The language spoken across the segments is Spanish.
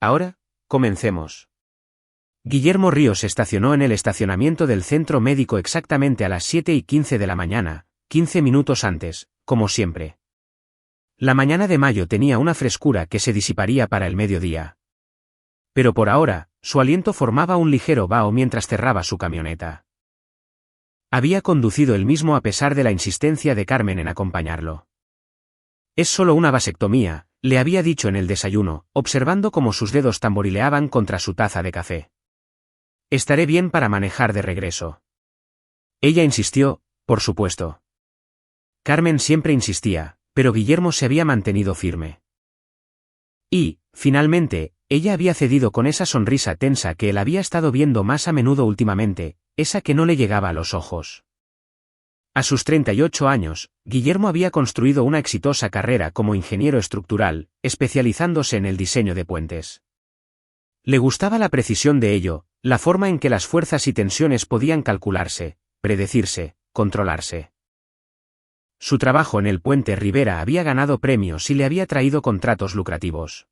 Ahora, comencemos. Guillermo Ríos estacionó en el estacionamiento del centro médico exactamente a las 7:15 de la mañana, 15 minutos antes, como siempre. La mañana de mayo tenía una frescura que se disiparía para el mediodía. Pero por ahora, su aliento formaba un ligero vaho mientras cerraba su camioneta. Había conducido él mismo a pesar de la insistencia de Carmen en acompañarlo. Es solo una vasectomía, le había dicho en el desayuno, observando cómo sus dedos tamborileaban contra su taza de café. Estaré bien para manejar de regreso. Ella insistió, por supuesto. Carmen siempre insistía, pero Guillermo se había mantenido firme. Y, finalmente, ella había cedido con esa sonrisa tensa que él había estado viendo más a menudo últimamente, esa que no le llegaba a los ojos. A sus 38 años, Guillermo había construido una exitosa carrera como ingeniero estructural, especializándose en el diseño de puentes. Le gustaba la precisión de ello, la forma en que las fuerzas y tensiones podían calcularse, predecirse, controlarse. Su trabajo en el puente Rivera había ganado premios y le había traído contratos lucrativos.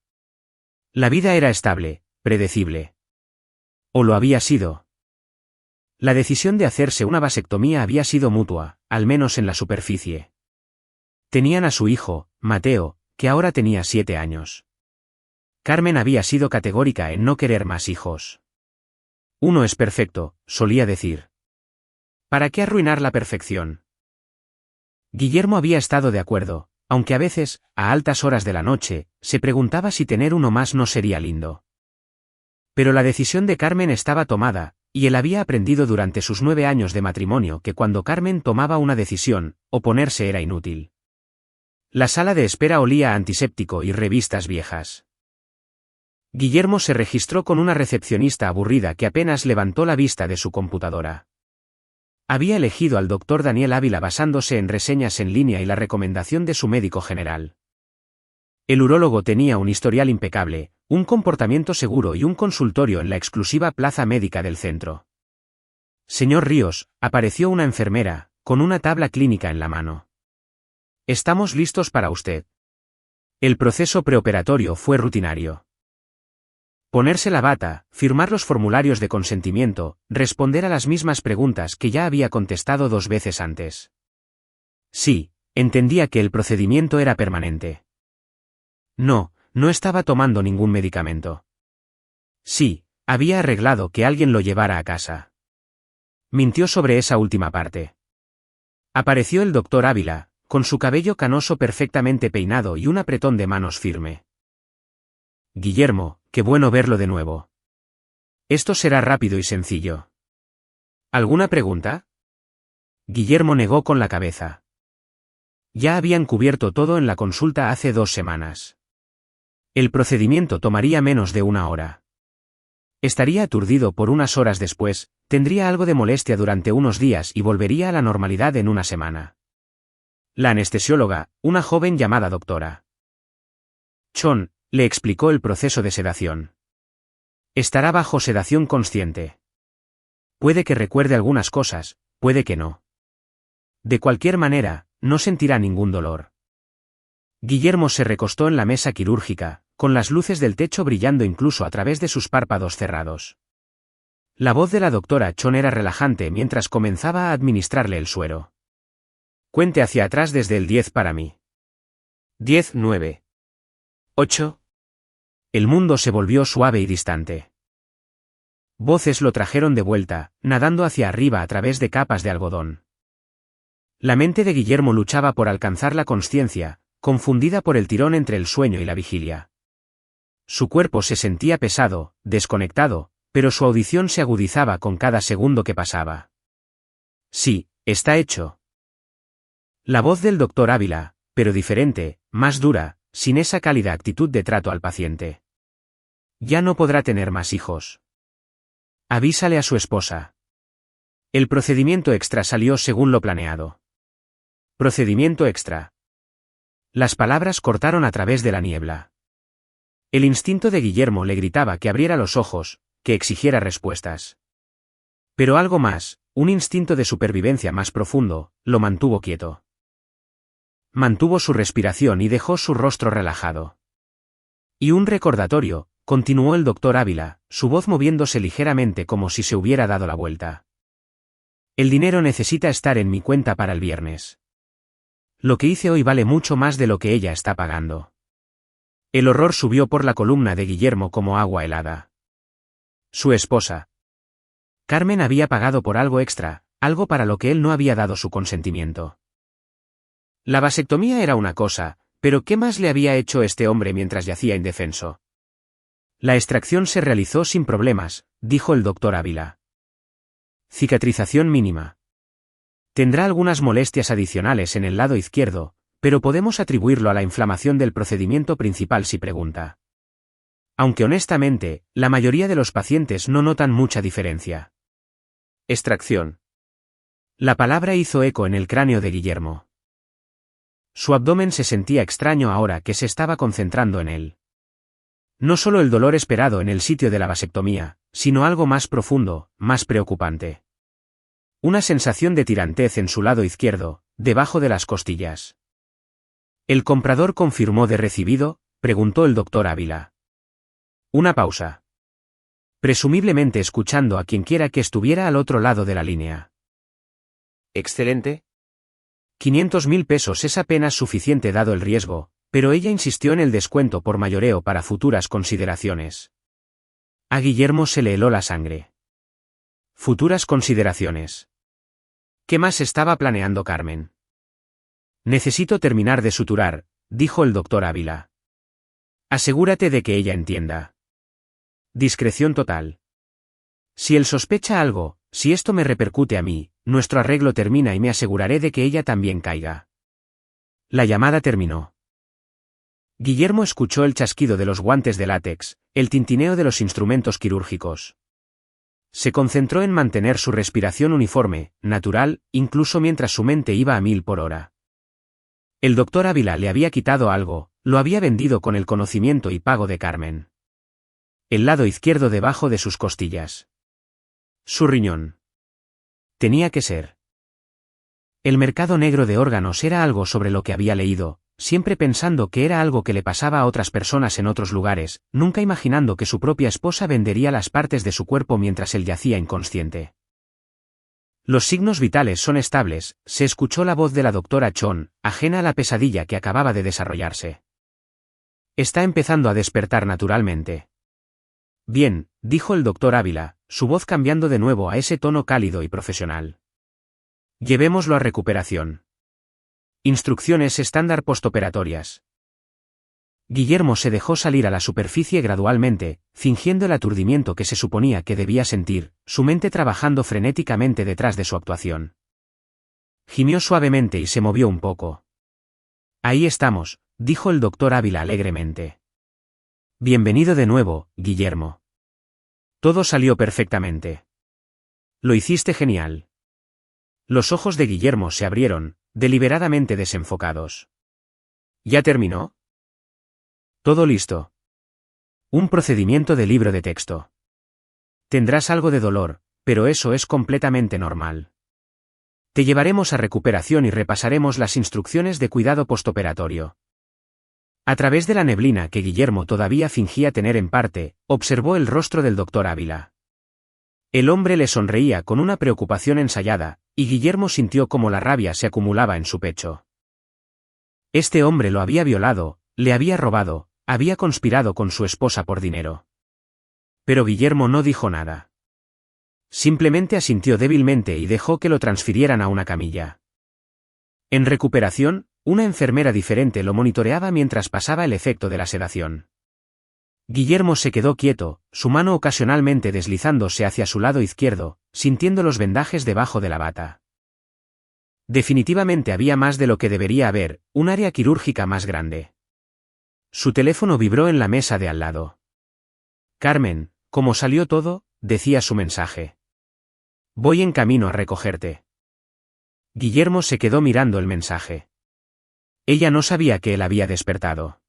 La vida era estable, predecible. ¿O lo había sido? La decisión de hacerse una vasectomía había sido mutua, al menos en la superficie. Tenían a su hijo, Mateo, que ahora tenía 7 años. Carmen había sido categórica en no querer más hijos. Uno es perfecto, solía decir. ¿Para qué arruinar la perfección? Guillermo había estado de acuerdo, aunque a veces, a altas horas de la noche, se preguntaba si tener uno más no sería lindo. Pero la decisión de Carmen estaba tomada, y él había aprendido durante sus 9 años de matrimonio que cuando Carmen tomaba una decisión, oponerse era inútil. La sala de espera olía a antiséptico y revistas viejas. Guillermo se registró con una recepcionista aburrida que apenas levantó la vista de su computadora. Había elegido al doctor Daniel Ávila basándose en reseñas en línea y la recomendación de su médico general. El urólogo tenía un historial impecable, un comportamiento seguro y un consultorio en la exclusiva plaza médica del centro. Señor Ríos, apareció una enfermera, con una tabla clínica en la mano. Estamos listos para usted. El proceso preoperatorio fue rutinario. Ponerse la bata, firmar los formularios de consentimiento, responder a las mismas preguntas que ya había contestado 2 veces antes. Sí, entendía que el procedimiento era permanente. No estaba tomando ningún medicamento. Sí, había arreglado que alguien lo llevara a casa. Mintió sobre esa última parte. Apareció el doctor Ávila, con su cabello canoso perfectamente peinado y un apretón de manos firme. Guillermo, qué bueno verlo de nuevo. Esto será rápido y sencillo. ¿Alguna pregunta? Guillermo negó con la cabeza. Ya habían cubierto todo en la consulta hace 2 semanas. El procedimiento tomaría menos de 1 hora. Estaría aturdido por unas horas después, tendría algo de molestia durante unos días y volvería a la normalidad en 1 semana. La anestesióloga, una joven llamada doctora Chon, le explicó el proceso de sedación. Estará bajo sedación consciente. Puede que recuerde algunas cosas, puede que no. De cualquier manera, no sentirá ningún dolor. Guillermo se recostó en la mesa quirúrgica, con las luces del techo brillando incluso a través de sus párpados cerrados. La voz de la doctora Chon era relajante mientras comenzaba a administrarle el suero. Cuente hacia atrás desde el 10 para mí. 10, 9. 8. El mundo se volvió suave y distante. Voces lo trajeron de vuelta, nadando hacia arriba a través de capas de algodón. La mente de Guillermo luchaba por alcanzar la consciencia, confundida por el tirón entre el sueño y la vigilia. Su cuerpo se sentía pesado, desconectado, pero su audición se agudizaba con cada segundo que pasaba. Sí, está hecho. La voz del doctor Ávila, pero diferente, más dura, sin esa cálida actitud de trato al paciente. Ya no podrá tener más hijos. Avísale a su esposa. El procedimiento extra salió según lo planeado. Procedimiento extra. Las palabras cortaron a través de la niebla. El instinto de Guillermo le gritaba que abriera los ojos, que exigiera respuestas. Pero algo más, un instinto de supervivencia más profundo, lo mantuvo quieto. Mantuvo su respiración y dejó su rostro relajado. Y un recordatorio, continuó el doctor Ávila, su voz moviéndose ligeramente como si se hubiera dado la vuelta. El dinero necesita estar en mi cuenta para el viernes. Lo que hice hoy vale mucho más de lo que ella está pagando. El horror subió por la columna de Guillermo como agua helada. Su esposa. Carmen había pagado por algo extra, algo para lo que él no había dado su consentimiento. La vasectomía era una cosa, pero ¿qué más le había hecho este hombre mientras yacía indefenso? La extracción se realizó sin problemas, dijo el doctor Ávila. Cicatrización mínima. Tendrá algunas molestias adicionales en el lado izquierdo, pero podemos atribuirlo a la inflamación del procedimiento principal si pregunta. Aunque honestamente, la mayoría de los pacientes no notan mucha diferencia. Extracción. La palabra hizo eco en el cráneo de Guillermo. Su abdomen se sentía extraño ahora que se estaba concentrando en él. No solo el dolor esperado en el sitio de la vasectomía, sino algo más profundo, más preocupante. Una sensación de tirantez en su lado izquierdo, debajo de las costillas. ¿El comprador confirmó de recibido?, preguntó el doctor Ávila. Una pausa. Presumiblemente escuchando a quienquiera que estuviera al otro lado de la línea. Excelente. 500.000 pesos es apenas suficiente dado el riesgo, pero ella insistió en el descuento por mayoreo para futuras consideraciones. A Guillermo se le heló la sangre. Futuras consideraciones. ¿Qué más estaba planeando Carmen? Necesito terminar de suturar, dijo el doctor Ávila. Asegúrate de que ella entienda. Discreción total. Si él sospecha algo, si esto me repercute a mí, nuestro arreglo termina y me aseguraré de que ella también caiga. La llamada terminó. Guillermo escuchó el chasquido de los guantes de látex, el tintineo de los instrumentos quirúrgicos. Se concentró en mantener su respiración uniforme, natural, incluso mientras su mente iba a 1000 por hora. El doctor Ávila le había quitado algo, lo había vendido con el conocimiento y pago de Carmen. El lado izquierdo debajo de sus costillas. Su riñón. Tenía que ser. El mercado negro de órganos era algo sobre lo que había leído, siempre pensando que era algo que le pasaba a otras personas en otros lugares, nunca imaginando que su propia esposa vendería las partes de su cuerpo mientras él yacía inconsciente. Los signos vitales son estables, se escuchó la voz de la doctora Chon, ajena a la pesadilla que acababa de desarrollarse. Está empezando a despertar naturalmente. Bien, dijo el doctor Ávila, su voz cambiando de nuevo a ese tono cálido y profesional. Llevémoslo a recuperación. Instrucciones estándar postoperatorias. Guillermo se dejó salir a la superficie gradualmente, fingiendo el aturdimiento que se suponía que debía sentir, su mente trabajando frenéticamente detrás de su actuación. Gimió suavemente y se movió un poco. Ahí estamos, dijo el doctor Ávila alegremente. Bienvenido de nuevo, Guillermo. Todo salió perfectamente. Lo hiciste genial. Los ojos de Guillermo se abrieron, deliberadamente desenfocados. ¿Ya terminó? Todo listo. Un procedimiento de libro de texto. Tendrás algo de dolor, pero eso es completamente normal. Te llevaremos a recuperación y repasaremos las instrucciones de cuidado postoperatorio. A través de la neblina que Guillermo todavía fingía tener en parte, observó el rostro del doctor Ávila. El hombre le sonreía con una preocupación ensayada, y Guillermo sintió cómo la rabia se acumulaba en su pecho. Este hombre lo había violado, le había robado, había conspirado con su esposa por dinero. Pero Guillermo no dijo nada. Simplemente asintió débilmente y dejó que lo transfirieran a una camilla. En recuperación, una enfermera diferente lo monitoreaba mientras pasaba el efecto de la sedación. Guillermo se quedó quieto, su mano ocasionalmente deslizándose hacia su lado izquierdo, sintiendo los vendajes debajo de la bata. Definitivamente había más de lo que debería haber, un área quirúrgica más grande. Su teléfono vibró en la mesa de al lado. Carmen, ¿cómo salió todo?, decía su mensaje. Voy en camino a recogerte. Guillermo se quedó mirando el mensaje. Ella no sabía que él había despertado.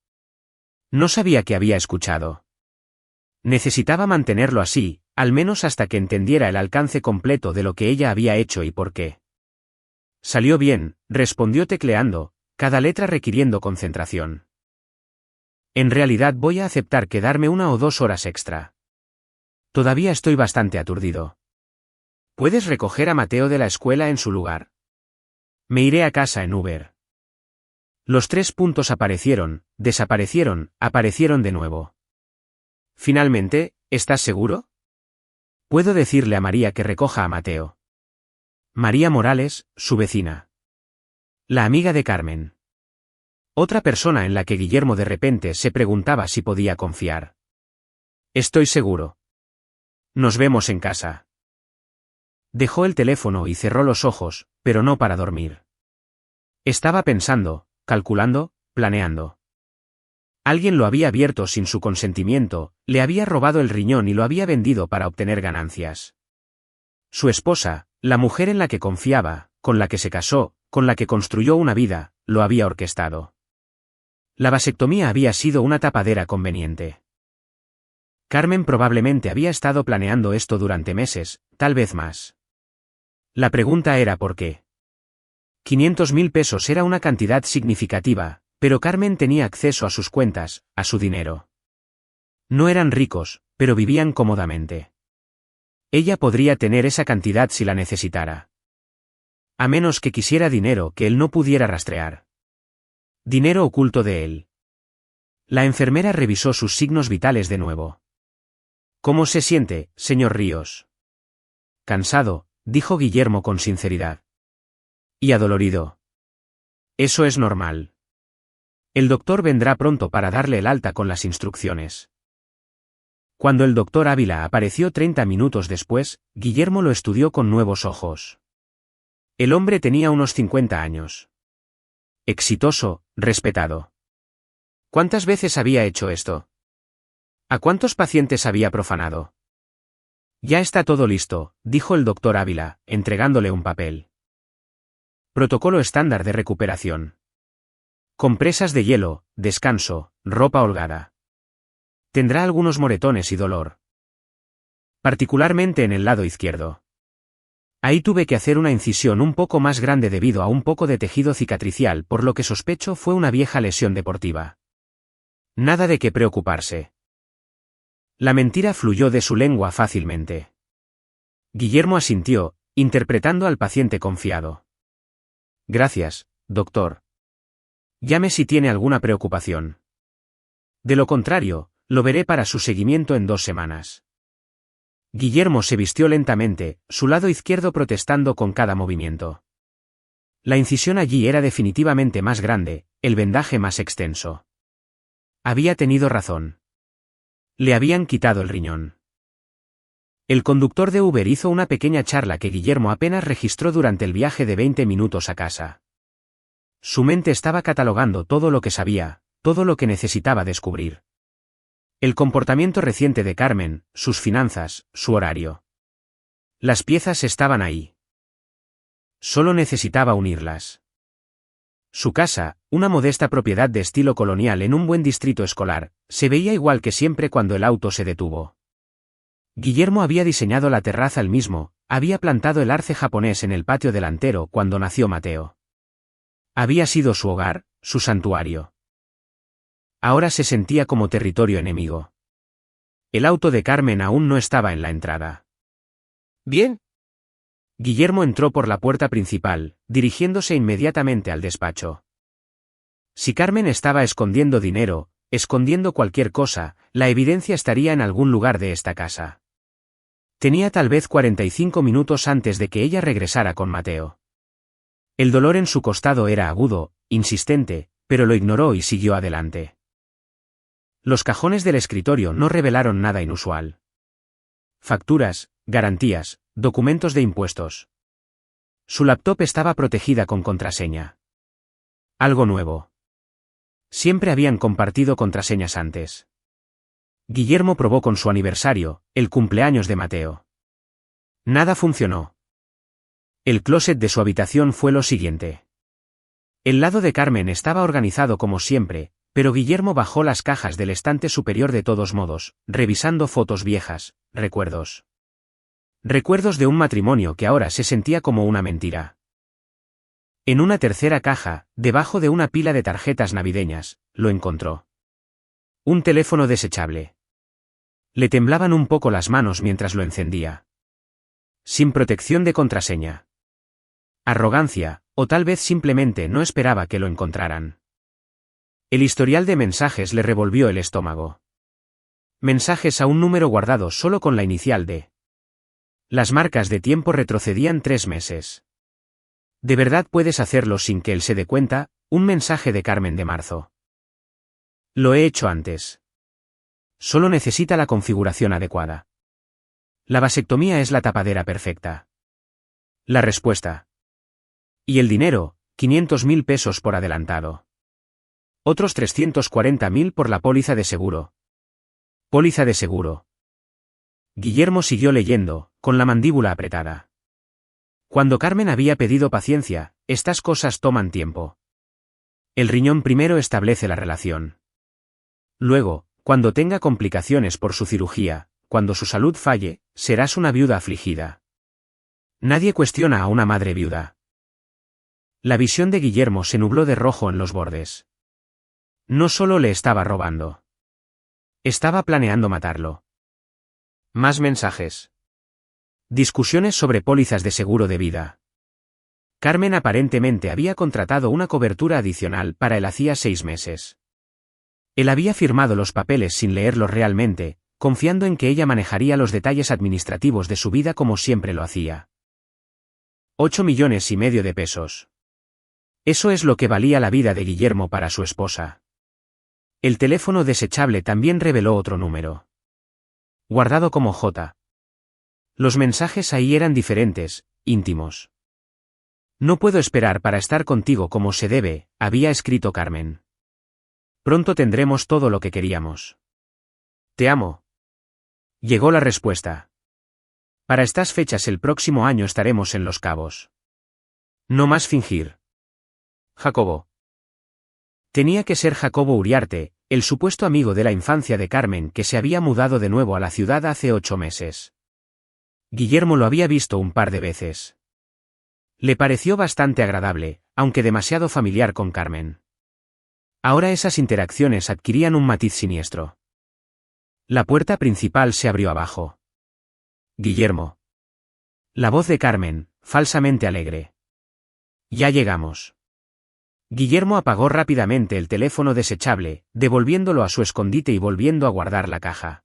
No sabía que había escuchado. Necesitaba mantenerlo así, al menos hasta que entendiera el alcance completo de lo que ella había hecho y por qué. Salió bien, respondió tecleando, cada letra requiriendo concentración. En realidad voy a aceptar quedarme 1 o 2 horas extra. Todavía estoy bastante aturdido. ¿Puedes recoger a Mateo de la escuela en su lugar? Me iré a casa en Uber. Los 3 puntos aparecieron, desaparecieron, aparecieron de nuevo. Finalmente, ¿estás seguro? Puedo decirle a María que recoja a Mateo. María Morales, su vecina. La amiga de Carmen. Otra persona en la que Guillermo de repente se preguntaba si podía confiar. Estoy seguro. Nos vemos en casa. Dejó el teléfono y cerró los ojos, pero no para dormir. Estaba pensando, calculando, planeando. Alguien lo había abierto sin su consentimiento, le había robado el riñón y lo había vendido para obtener ganancias. Su esposa, la mujer en la que confiaba, con la que se casó, con la que construyó una vida, lo había orquestado. La vasectomía había sido una tapadera conveniente. Carmen probablemente había estado planeando esto durante meses, tal vez más. La pregunta era por qué. 500.000 pesos era una cantidad significativa, pero Carmen tenía acceso a sus cuentas, a su dinero. No eran ricos, pero vivían cómodamente. Ella podría tener esa cantidad si la necesitara. A menos que quisiera dinero que él no pudiera rastrear. Dinero oculto de él. La enfermera revisó sus signos vitales de nuevo. ¿Cómo se siente, señor Ríos? Cansado, dijo Guillermo con sinceridad. Y adolorido. Eso es normal. El doctor vendrá pronto para darle el alta con las instrucciones. Cuando el doctor Ávila apareció 30 minutos después, Guillermo lo estudió con nuevos ojos. El hombre tenía unos 50 años. Exitoso, respetado. ¿Cuántas veces había hecho esto? ¿A cuántos pacientes había profanado? Ya está todo listo, dijo el doctor Ávila, entregándole un papel. Protocolo estándar de recuperación. Compresas de hielo, descanso, ropa holgada. Tendrá algunos moretones y dolor. Particularmente en el lado izquierdo. Ahí tuve que hacer una incisión un poco más grande debido a un poco de tejido cicatricial, por lo que sospecho fue una vieja lesión deportiva. Nada de qué preocuparse. La mentira fluyó de su lengua fácilmente. Guillermo asintió, interpretando al paciente confiado. Gracias, doctor. Llame si tiene alguna preocupación. De lo contrario, lo veré para su seguimiento en 2 semanas. Guillermo se vistió lentamente, su lado izquierdo protestando con cada movimiento. La incisión allí era definitivamente más grande, el vendaje más extenso. Había tenido razón. Le habían quitado el riñón. El conductor de Uber hizo una pequeña charla que Guillermo apenas registró durante el viaje de 20 minutos a casa. Su mente estaba catalogando todo lo que sabía, todo lo que necesitaba descubrir. El comportamiento reciente de Carmen, sus finanzas, su horario. Las piezas estaban ahí. Solo necesitaba unirlas. Su casa, una modesta propiedad de estilo colonial en un buen distrito escolar, se veía igual que siempre cuando el auto se detuvo. Guillermo había diseñado la terraza él mismo, había plantado el arce japonés en el patio delantero cuando nació Mateo. Había sido su hogar, su santuario. Ahora se sentía como territorio enemigo. El auto de Carmen aún no estaba en la entrada. ¿Bien? Guillermo entró por la puerta principal, dirigiéndose inmediatamente al despacho. Si Carmen estaba escondiendo dinero, escondiendo cualquier cosa, la evidencia estaría en algún lugar de esta casa. Tenía tal vez 45 minutos antes de que ella regresara con Mateo. El dolor en su costado era agudo, insistente, pero lo ignoró y siguió adelante. Los cajones del escritorio no revelaron nada inusual. Facturas, garantías, documentos de impuestos. Su laptop estaba protegida con contraseña. Algo nuevo. Siempre habían compartido contraseñas antes. Guillermo probó con su aniversario, el cumpleaños de Mateo. Nada funcionó. El closet de su habitación fue lo siguiente. El lado de Carmen estaba organizado como siempre, pero Guillermo bajó las cajas del estante superior de todos modos, revisando fotos viejas, recuerdos. Recuerdos de un matrimonio que ahora se sentía como una mentira. En una tercera caja, debajo de una pila de tarjetas navideñas, lo encontró. Un teléfono desechable. Le temblaban un poco las manos mientras lo encendía. Sin protección de contraseña. Arrogancia, o tal vez simplemente no esperaba que lo encontraran. El historial de mensajes le revolvió el estómago. Mensajes a un número guardado solo con la inicial D. Las marcas de tiempo retrocedían 3 meses. ¿De verdad puedes hacerlo sin que él se dé cuenta? Un mensaje de Carmen de marzo. Lo he hecho antes. Solo necesita la configuración adecuada. La vasectomía es la tapadera perfecta. La respuesta. Y el dinero, 500.000 pesos por adelantado. Otros 340.000 por la póliza de seguro. Póliza de seguro. Guillermo siguió leyendo, con la mandíbula apretada. Cuando Carmen había pedido paciencia, estas cosas toman tiempo. El riñón primero establece la relación. Luego, cuando tenga complicaciones por su cirugía, cuando su salud falle, serás una viuda afligida. Nadie cuestiona a una madre viuda. La visión de Guillermo se nubló de rojo en los bordes. No solo le estaba robando. Estaba planeando matarlo. Más mensajes. Discusiones sobre pólizas de seguro de vida. Carmen aparentemente había contratado una cobertura adicional para él hacía 6 meses. Él había firmado los papeles sin leerlos realmente, confiando en que ella manejaría los detalles administrativos de su vida como siempre lo hacía. 8,5 millones de pesos. Eso es lo que valía la vida de Guillermo para su esposa. El teléfono desechable también reveló otro número. Guardado como J. Los mensajes ahí eran diferentes, íntimos. No puedo esperar para estar contigo como se debe, había escrito Carmen. Pronto tendremos todo lo que queríamos. Te amo. Llegó la respuesta. Para estas fechas el próximo año estaremos en Los Cabos. No más fingir. Jacobo. Tenía que ser Jacobo Uriarte, el supuesto amigo de la infancia de Carmen que se había mudado de nuevo a la ciudad hace 8 meses. Guillermo lo había visto un par de veces. Le pareció bastante agradable, aunque demasiado familiar con Carmen. Ahora esas interacciones adquirían un matiz siniestro. La puerta principal se abrió abajo. Guillermo. La voz de Carmen, falsamente alegre. Ya llegamos. Guillermo apagó rápidamente el teléfono desechable, devolviéndolo a su escondite y volviendo a guardar la caja.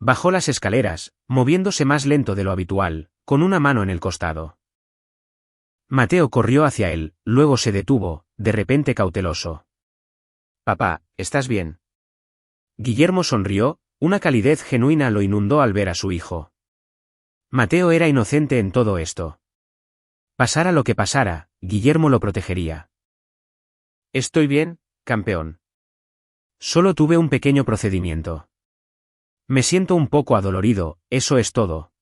Bajó las escaleras, moviéndose más lento de lo habitual, con una mano en el costado. Mateo corrió hacia él, luego se detuvo, de repente cauteloso. Papá, ¿estás bien? Guillermo sonrió, una calidez genuina lo inundó al ver a su hijo. Mateo era inocente en todo esto. Pasara lo que pasara, Guillermo lo protegería. Estoy bien, campeón. Solo tuve un pequeño procedimiento. Me siento un poco adolorido, eso es todo.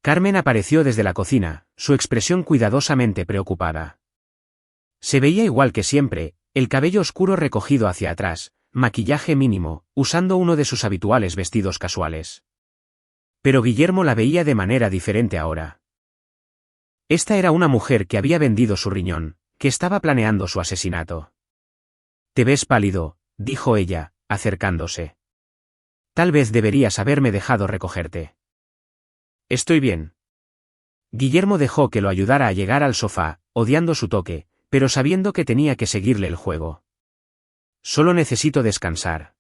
Carmen apareció desde la cocina, su expresión cuidadosamente preocupada. Se veía igual que siempre, el cabello oscuro recogido hacia atrás, maquillaje mínimo, usando uno de sus habituales vestidos casuales. Pero Guillermo la veía de manera diferente ahora. Esta era una mujer que había vendido su riñón, que estaba planeando su asesinato. Te ves pálido, dijo ella, acercándose. Tal vez deberías haberme dejado recogerte. Estoy bien. Guillermo dejó que lo ayudara a llegar al sofá, odiando su toque, pero sabiendo que tenía que seguirle el juego. Solo necesito descansar.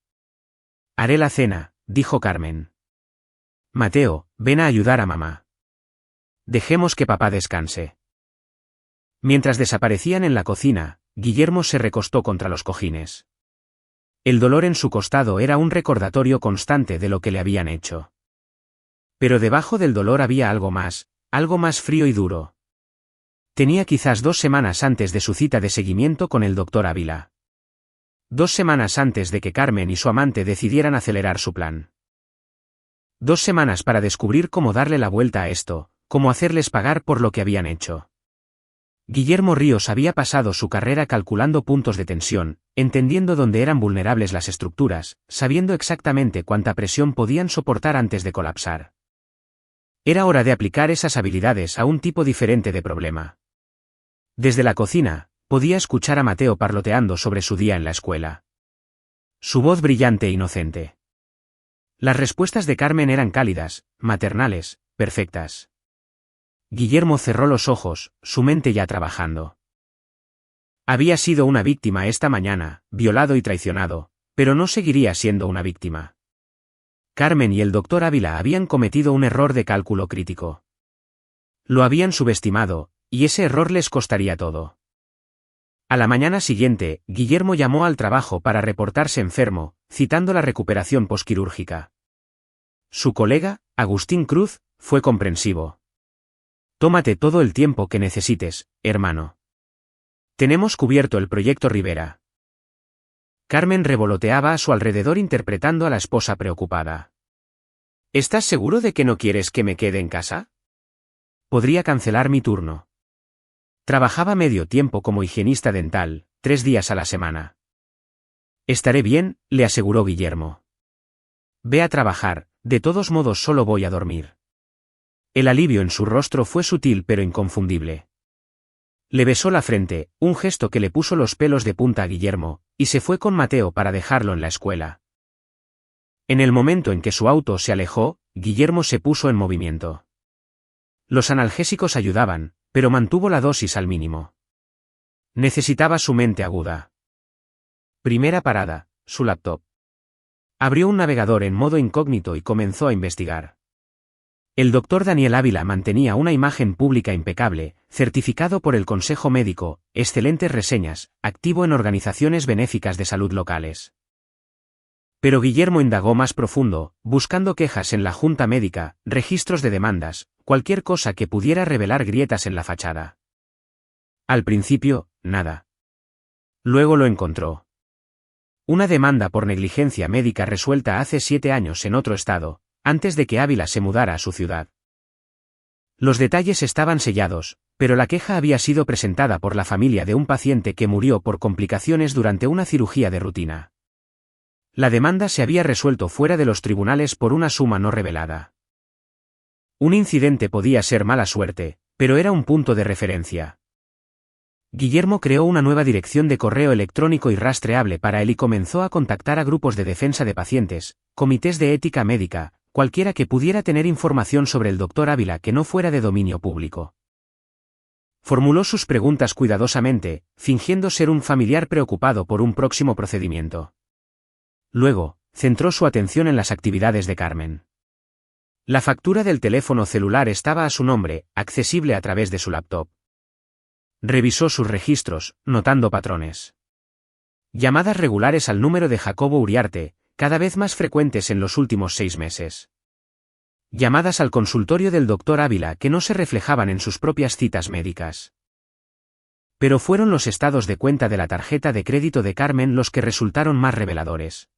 Haré la cena, dijo Carmen. Mateo, ven a ayudar a mamá. Dejemos que papá descanse. Mientras desaparecían en la cocina, Guillermo se recostó contra los cojines. El dolor en su costado era un recordatorio constante de lo que le habían hecho. Pero debajo del dolor había algo más frío y duro. Tenía quizás 2 semanas antes de su cita de seguimiento con el doctor Ávila. 2 semanas antes de que Carmen y su amante decidieran acelerar su plan. 2 semanas para descubrir cómo darle la vuelta a esto, cómo hacerles pagar por lo que habían hecho. Guillermo Ríos había pasado su carrera calculando puntos de tensión, entendiendo dónde eran vulnerables las estructuras, sabiendo exactamente cuánta presión podían soportar antes de colapsar. Era hora de aplicar esas habilidades a un tipo diferente de problema. Desde la cocina, podía escuchar a Mateo parloteando sobre su día en la escuela. Su voz brillante e inocente. Las respuestas de Carmen eran cálidas, maternales, perfectas. Guillermo cerró los ojos, su mente ya trabajando. Había sido una víctima esta mañana, violado y traicionado, pero no seguiría siendo una víctima. Carmen y el doctor Ávila habían cometido un error de cálculo crítico. Lo habían subestimado, y ese error les costaría todo. A la mañana siguiente, Guillermo llamó al trabajo para reportarse enfermo, citando la recuperación posquirúrgica. Su colega, Agustín Cruz, fue comprensivo. Tómate todo el tiempo que necesites, hermano. Tenemos cubierto el proyecto Rivera. Carmen revoloteaba a su alrededor interpretando a la esposa preocupada. ¿Estás seguro de que no quieres que me quede en casa? Podría cancelar mi turno. Trabajaba medio tiempo como higienista dental, 3 días a la semana. Estaré bien, le aseguró Guillermo. Ve a trabajar, de todos modos solo voy a dormir. El alivio en su rostro fue sutil pero inconfundible. Le besó la frente, un gesto que le puso los pelos de punta a Guillermo, y se fue con Mateo para dejarlo en la escuela. En el momento en que su auto se alejó, Guillermo se puso en movimiento. Los analgésicos ayudaban, pero mantuvo la dosis al mínimo. Necesitaba su mente aguda. Primera parada, su laptop. Abrió un navegador en modo incógnito y comenzó a investigar. El doctor Daniel Ávila mantenía una imagen pública impecable, certificado por el Consejo Médico, excelentes reseñas, activo en organizaciones benéficas de salud locales. Pero Guillermo indagó más profundo, buscando quejas en la Junta Médica, registros de demandas, cualquier cosa que pudiera revelar grietas en la fachada. Al principio, nada. Luego lo encontró. Una demanda por negligencia médica resuelta hace 7 años en otro estado, antes de que Ávila se mudara a su ciudad. Los detalles estaban sellados, pero la queja había sido presentada por la familia de un paciente que murió por complicaciones durante una cirugía de rutina. La demanda se había resuelto fuera de los tribunales por una suma no revelada. Un incidente podía ser mala suerte, pero era un punto de referencia. Guillermo creó una nueva dirección de correo electrónico y rastreable para él y comenzó a contactar a grupos de defensa de pacientes, comités de ética médica, cualquiera que pudiera tener información sobre el doctor Ávila que no fuera de dominio público. Formuló sus preguntas cuidadosamente, fingiendo ser un familiar preocupado por un próximo procedimiento. Luego, centró su atención en las actividades de Carmen. La factura del teléfono celular estaba a su nombre, accesible a través de su laptop. Revisó sus registros, notando patrones. Llamadas regulares al número de Jacobo Uriarte, cada vez más frecuentes en los últimos 6 meses. Llamadas al consultorio del doctor Ávila que no se reflejaban en sus propias citas médicas. Pero fueron los estados de cuenta de la tarjeta de crédito de Carmen los que resultaron más reveladores.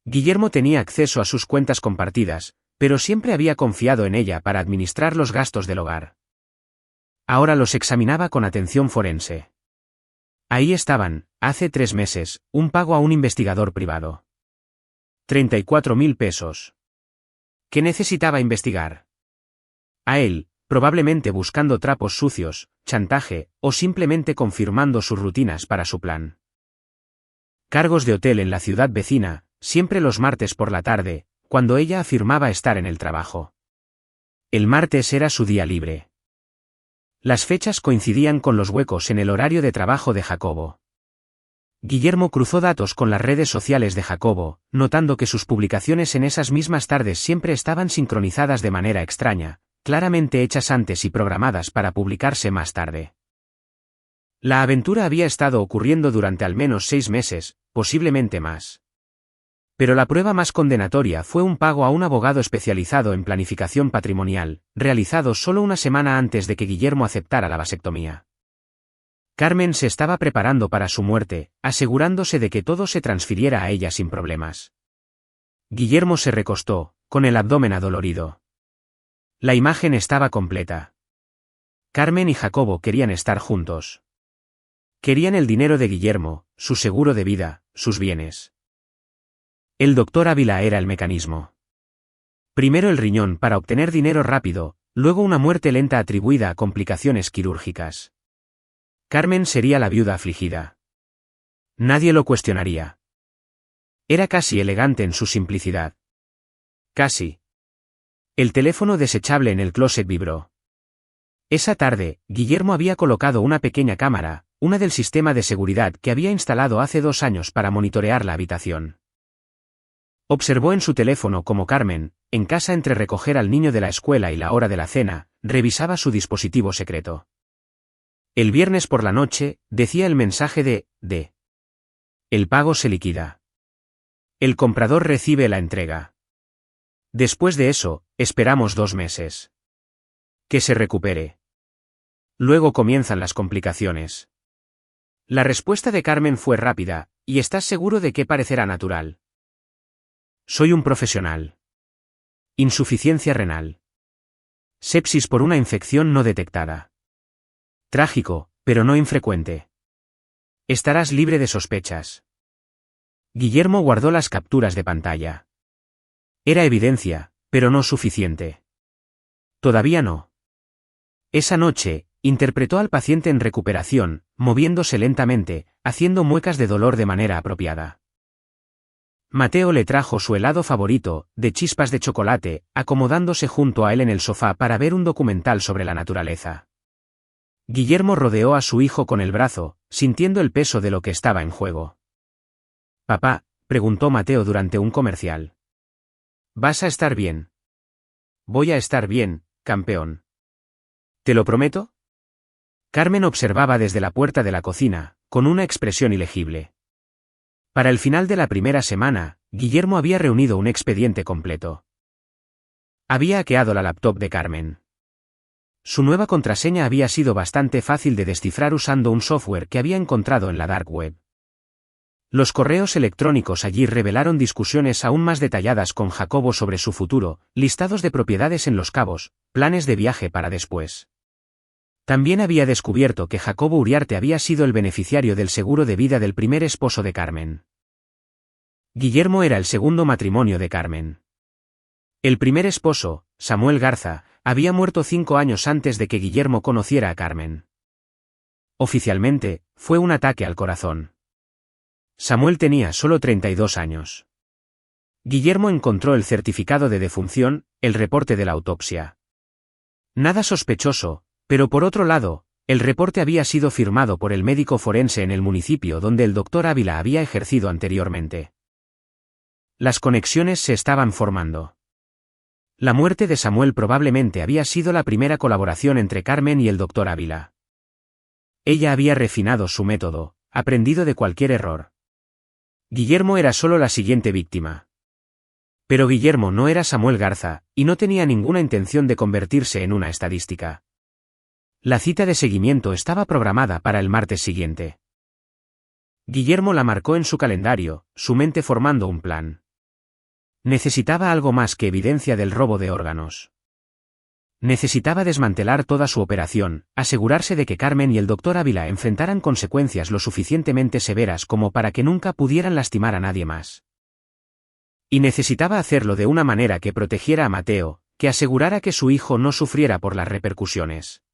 Guillermo tenía acceso a sus cuentas compartidas, pero siempre había confiado en ella para administrar los gastos del hogar. Ahora los examinaba con atención forense. Ahí estaban, hace 3 meses, un pago a un investigador privado. 34.000 pesos. ¿Qué necesitaba investigar? A él, probablemente buscando trapos sucios, chantaje, o simplemente confirmando sus rutinas para su plan. Cargos de hotel en la ciudad vecina, siempre los martes por la tarde, cuando ella afirmaba estar en el trabajo. El martes era su día libre. Las fechas coincidían con los huecos en el horario de trabajo de Jacobo. Guillermo cruzó datos con las redes sociales de Jacobo, notando que sus publicaciones en esas mismas tardes siempre estaban sincronizadas de manera extraña, claramente hechas antes y programadas para publicarse más tarde. La aventura había estado ocurriendo durante al menos 6 meses, posiblemente más. Pero la prueba más condenatoria fue un pago a un abogado especializado en planificación patrimonial, realizado solo una semana antes de que Guillermo aceptara la vasectomía. Carmen se estaba preparando para su muerte, asegurándose de que todo se transfiriera a ella sin problemas. Guillermo se recostó, con el abdomen adolorido. La imagen estaba completa. Carmen y Jacobo querían estar juntos. Querían el dinero de Guillermo, su seguro de vida, sus bienes. El doctor Ávila era el mecanismo. Primero el riñón para obtener dinero rápido, luego una muerte lenta atribuida a complicaciones quirúrgicas. Carmen sería la viuda afligida. Nadie lo cuestionaría. Era casi elegante en su simplicidad. Casi. El teléfono desechable en el closet vibró. Esa tarde, Guillermo había colocado una pequeña cámara, una del sistema de seguridad que había instalado hace 2 años para monitorear la habitación. Observó en su teléfono cómo Carmen, en casa entre recoger al niño de la escuela y la hora de la cena, revisaba su dispositivo secreto. El viernes por la noche, decía el mensaje de. El pago se liquida. El comprador recibe la entrega. Después de eso, esperamos 2 meses. Que se recupere. Luego comienzan las complicaciones. La respuesta de Carmen fue rápida, ¿y estás seguro de que parecerá natural? Soy un profesional. Insuficiencia renal. Sepsis por una infección no detectada. Trágico, pero no infrecuente. Estarás libre de sospechas. Guillermo guardó las capturas de pantalla. Era evidencia, pero no suficiente. Todavía no. Esa noche, interpretó al paciente en recuperación, moviéndose lentamente, haciendo muecas de dolor de manera apropiada. Mateo le trajo su helado favorito, de chispas de chocolate, acomodándose junto a él en el sofá para ver un documental sobre la naturaleza. Guillermo rodeó a su hijo con el brazo, sintiendo el peso de lo que estaba en juego. «Papá», preguntó Mateo durante un comercial. «¿Vas a estar bien?» «Voy a estar bien, campeón». «¿Te lo prometo?» Carmen observaba desde la puerta de la cocina, con una expresión ilegible. Para el final de la primera semana, Guillermo había reunido un expediente completo. Había hackeado la laptop de Carmen. Su nueva contraseña había sido bastante fácil de descifrar usando un software que había encontrado en la dark web. Los correos electrónicos allí revelaron discusiones aún más detalladas con Jacobo sobre su futuro, listados de propiedades en Los Cabos, planes de viaje para después. También había descubierto que Jacobo Uriarte había sido el beneficiario del seguro de vida del primer esposo de Carmen. Guillermo era el segundo matrimonio de Carmen. El primer esposo, Samuel Garza, había muerto 5 años antes de que Guillermo conociera a Carmen. Oficialmente, fue un ataque al corazón. Samuel tenía solo 32 años. Guillermo encontró el certificado de defunción, el reporte de la autopsia. Nada sospechoso, pero por otro lado, el reporte había sido firmado por el médico forense en el municipio donde el doctor Ávila había ejercido anteriormente. Las conexiones se estaban formando. La muerte de Samuel probablemente había sido la primera colaboración entre Carmen y el doctor Ávila. Ella había refinado su método, aprendido de cualquier error. Guillermo era solo la siguiente víctima. Pero Guillermo no era Samuel Garza, y no tenía ninguna intención de convertirse en una estadística. La cita de seguimiento estaba programada para el martes siguiente. Guillermo la marcó en su calendario, su mente formando un plan. Necesitaba algo más que evidencia del robo de órganos. Necesitaba desmantelar toda su operación, asegurarse de que Carmen y el doctor Ávila enfrentaran consecuencias lo suficientemente severas como para que nunca pudieran lastimar a nadie más. Y necesitaba hacerlo de una manera que protegiera a Mateo, que asegurara que su hijo no sufriera por las repercusiones.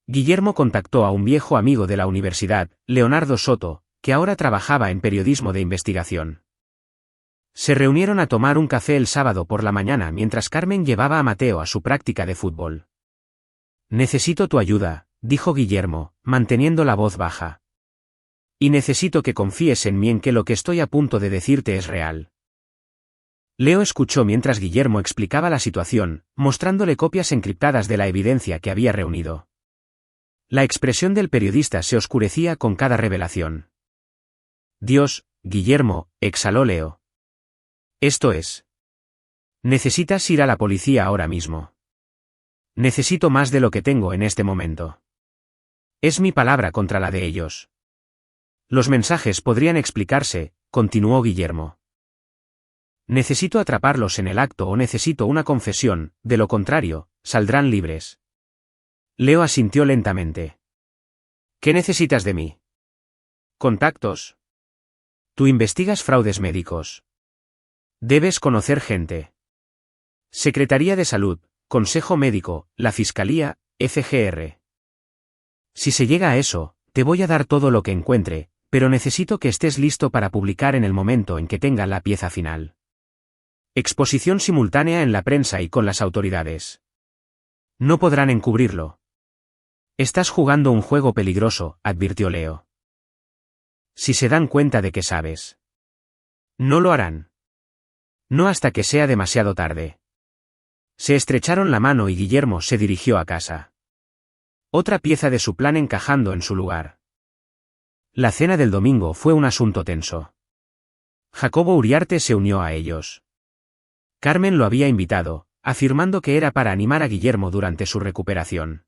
Guillermo contactó a un viejo amigo de la universidad, Leonardo Soto, que ahora trabajaba en periodismo de investigación. Se reunieron a tomar un café el sábado por la mañana mientras Carmen llevaba a Mateo a su práctica de fútbol. «Necesito tu ayuda», dijo Guillermo, manteniendo la voz baja. «Y necesito que confíes en mí en que lo que estoy a punto de decirte es real». Leo escuchó mientras Guillermo explicaba la situación, mostrándole copias encriptadas de la evidencia que había reunido. La expresión del periodista se oscurecía con cada revelación. «Dios, Guillermo», exhaló Leo. «Esto es. Necesitas ir a la policía ahora mismo. Necesito más de lo que tengo en este momento. Es mi palabra contra la de ellos». «Los mensajes podrían explicarse», continuó Guillermo. «Necesito atraparlos en el acto o necesito una confesión, de lo contrario, saldrán libres». Leo asintió lentamente. «¿Qué necesitas de mí?» «Contactos. Tú investigas fraudes médicos. Debes conocer gente. Secretaría de Salud, Consejo Médico, la Fiscalía, FGR. Si se llega a eso, te voy a dar todo lo que encuentre, pero necesito que estés listo para publicar en el momento en que tenga la pieza final. Exposición simultánea en la prensa y con las autoridades. No podrán encubrirlo. Estás jugando un juego peligroso, advirtió Leo. Si se dan cuenta de que sabes. No lo harán. No hasta que sea demasiado tarde. Se estrecharon la mano y Guillermo se dirigió a casa. Otra pieza de su plan encajando en su lugar. La cena del domingo fue un asunto tenso. Jacobo Uriarte se unió a ellos. Carmen lo había invitado, afirmando que era para animar a Guillermo durante su recuperación.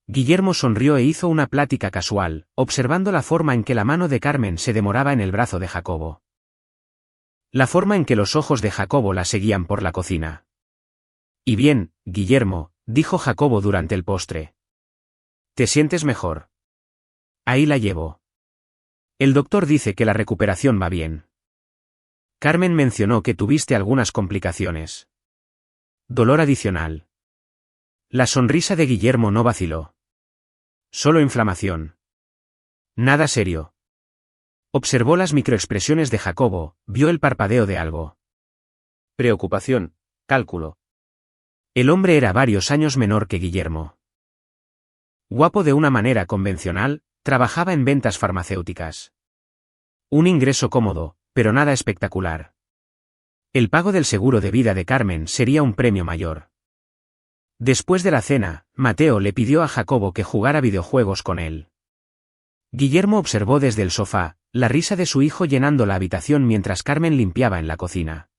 Guillermo sonrió e hizo una plática casual, observando la forma en que la mano de Carmen se demoraba en el brazo de Jacobo. La forma en que los ojos de Jacobo la seguían por la cocina. Y bien, Guillermo, dijo Jacobo durante el postre. ¿Te sientes mejor? Ahí la llevo. El doctor dice que la recuperación va bien. Carmen mencionó que tuviste algunas complicaciones. Dolor adicional. La sonrisa de Guillermo no vaciló. Solo inflamación. Nada serio. Observó las microexpresiones de Jacobo, vio el parpadeo de algo. Preocupación, cálculo. El hombre era varios años menor que Guillermo. Guapo de una manera convencional, trabajaba en ventas farmacéuticas. Un ingreso cómodo, pero nada espectacular. El pago del seguro de vida de Carmen sería un premio mayor. Después de la cena, Mateo le pidió a Jacobo que jugara videojuegos con él. Guillermo observó desde el sofá, la risa de su hijo llenando la habitación mientras Carmen limpiaba en la cocina.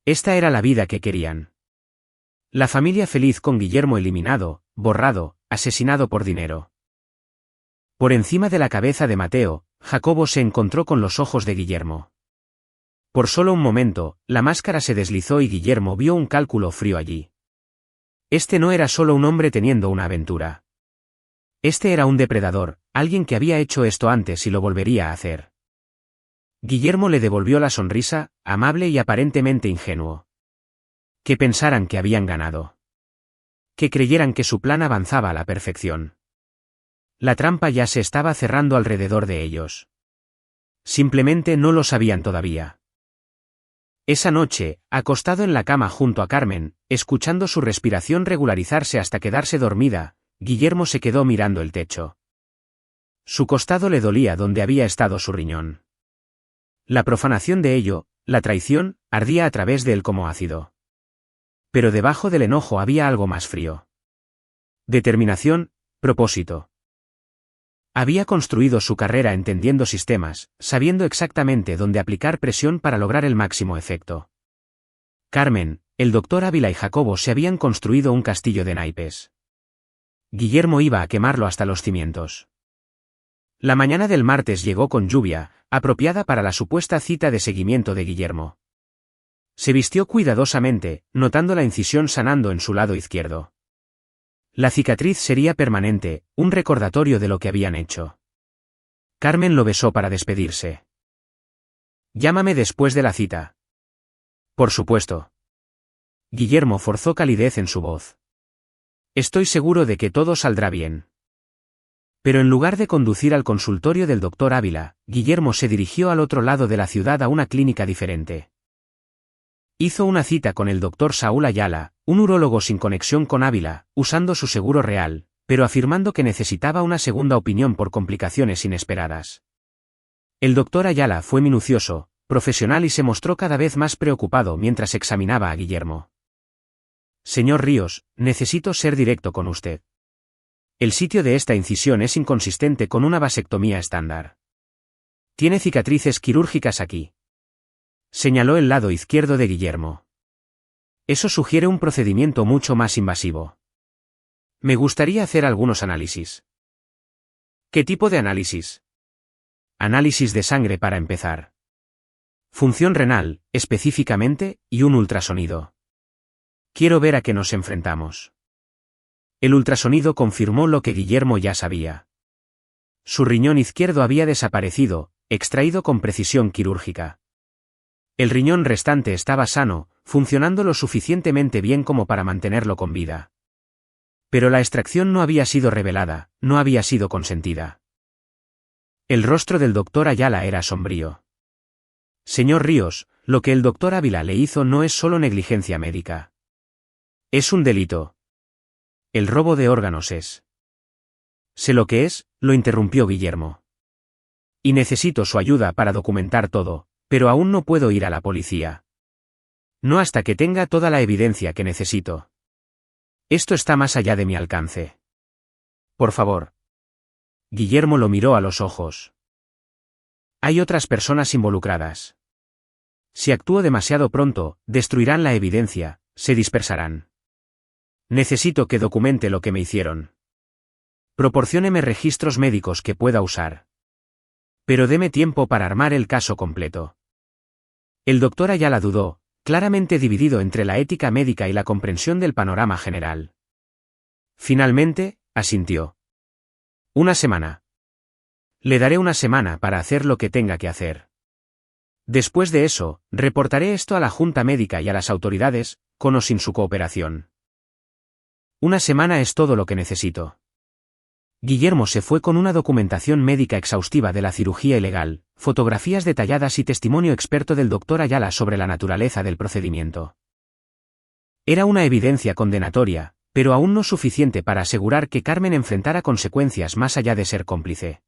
Esta era la vida que querían. La familia feliz con Guillermo eliminado, borrado, asesinado por dinero. Por encima de la cabeza de Mateo, Jacobo se encontró con los ojos de Guillermo. Por solo un momento, la máscara se deslizó y Guillermo vio un cálculo frío allí. Este no era solo un hombre teniendo una aventura. Este era un depredador, alguien que había hecho esto antes y lo volvería a hacer. Guillermo le devolvió la sonrisa, amable y aparentemente ingenuo. Que pensaran que habían ganado. Que creyeran que su plan avanzaba a la perfección. La trampa ya se estaba cerrando alrededor de ellos. Simplemente no lo sabían todavía. Esa noche, acostado en la cama junto a Carmen, escuchando su respiración regularizarse hasta quedarse dormida, Guillermo se quedó mirando el techo. Su costado le dolía donde había estado su riñón. La profanación de ello, la traición, ardía a través de él como ácido. Pero debajo del enojo había algo más frío. Determinación, propósito. Había construido su carrera entendiendo sistemas, sabiendo exactamente dónde aplicar presión para lograr el máximo efecto. Carmen, el doctor Ávila y Jacobo se habían construido un castillo de naipes. Guillermo iba a quemarlo hasta los cimientos. La mañana del martes llegó con lluvia, apropiada para la supuesta cita de seguimiento de Guillermo. Se vistió cuidadosamente, notando la incisión sanando en su lado izquierdo. La cicatriz sería permanente, un recordatorio de lo que habían hecho. Carmen lo besó para despedirse. Llámame después de la cita. Por supuesto. Guillermo forzó calidez en su voz. Estoy seguro de que todo saldrá bien. Pero en lugar de conducir al consultorio del doctor Ávila, Guillermo se dirigió al otro lado de la ciudad a una clínica diferente. Hizo una cita con el doctor Saúl Ayala, un urólogo sin conexión con Ávila, usando su seguro real, pero afirmando que necesitaba una segunda opinión por complicaciones inesperadas. El doctor Ayala fue minucioso, profesional y se mostró cada vez más preocupado mientras examinaba a Guillermo. Señor Ríos, necesito ser directo con usted. El sitio de esta incisión es inconsistente con una vasectomía estándar. Tiene cicatrices quirúrgicas aquí. Señaló el lado izquierdo de Guillermo. Eso sugiere un procedimiento mucho más invasivo. Me gustaría hacer algunos análisis. ¿Qué tipo de análisis? Análisis de sangre para empezar. Función renal, específicamente, y un ultrasonido. Quiero ver a qué nos enfrentamos. El ultrasonido confirmó lo que Guillermo ya sabía. Su riñón izquierdo había desaparecido, extraído con precisión quirúrgica. El riñón restante estaba sano, funcionando lo suficientemente bien como para mantenerlo con vida. Pero la extracción no había sido revelada, no había sido consentida. El rostro del doctor Ayala era sombrío. Señor Ríos, lo que el doctor Ávila le hizo no es solo negligencia médica. Es un delito. El robo de órganos es. Sé lo que es, lo interrumpió Guillermo. Y necesito su ayuda para documentar todo, pero aún no puedo ir a la policía. No hasta que tenga toda la evidencia que necesito. Esto está más allá de mi alcance. Por favor. Guillermo lo miró a los ojos. Hay otras personas involucradas. Si actúo demasiado pronto, destruirán la evidencia, se dispersarán. Necesito que documente lo que me hicieron. Proporcióneme registros médicos que pueda usar. Pero deme tiempo para armar el caso completo. El doctor Ayala dudó, claramente dividido entre la ética médica y la comprensión del panorama general. Finalmente, asintió. Una semana. Le daré una semana para hacer lo que tenga que hacer. Después de eso, reportaré esto a la Junta Médica y a las autoridades, con o sin su cooperación. Una semana es todo lo que necesito. Guillermo se fue con una documentación médica exhaustiva de la cirugía ilegal, fotografías detalladas y testimonio experto del doctor Ayala sobre la naturaleza del procedimiento. Era una evidencia condenatoria, pero aún no suficiente para asegurar que Carmen enfrentara consecuencias más allá de ser cómplice.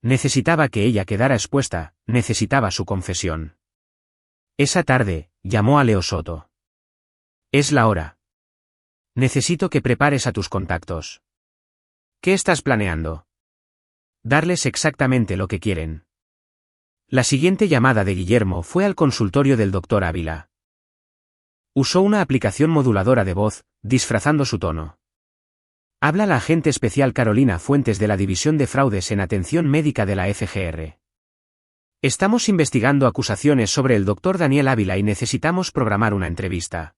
Necesitaba que ella quedara expuesta, necesitaba su confesión. Esa tarde, llamó a Leo Soto. Es la hora. Necesito que prepares a tus contactos. ¿Qué estás planeando? Darles exactamente lo que quieren. La siguiente llamada de Guillermo fue al consultorio del doctor Ávila. Usó una aplicación moduladora de voz, disfrazando su tono. Habla la agente especial Carolina Fuentes de la División de Fraudes en Atención Médica de la FGR. Estamos investigando acusaciones sobre el doctor Daniel Ávila y necesitamos programar una entrevista.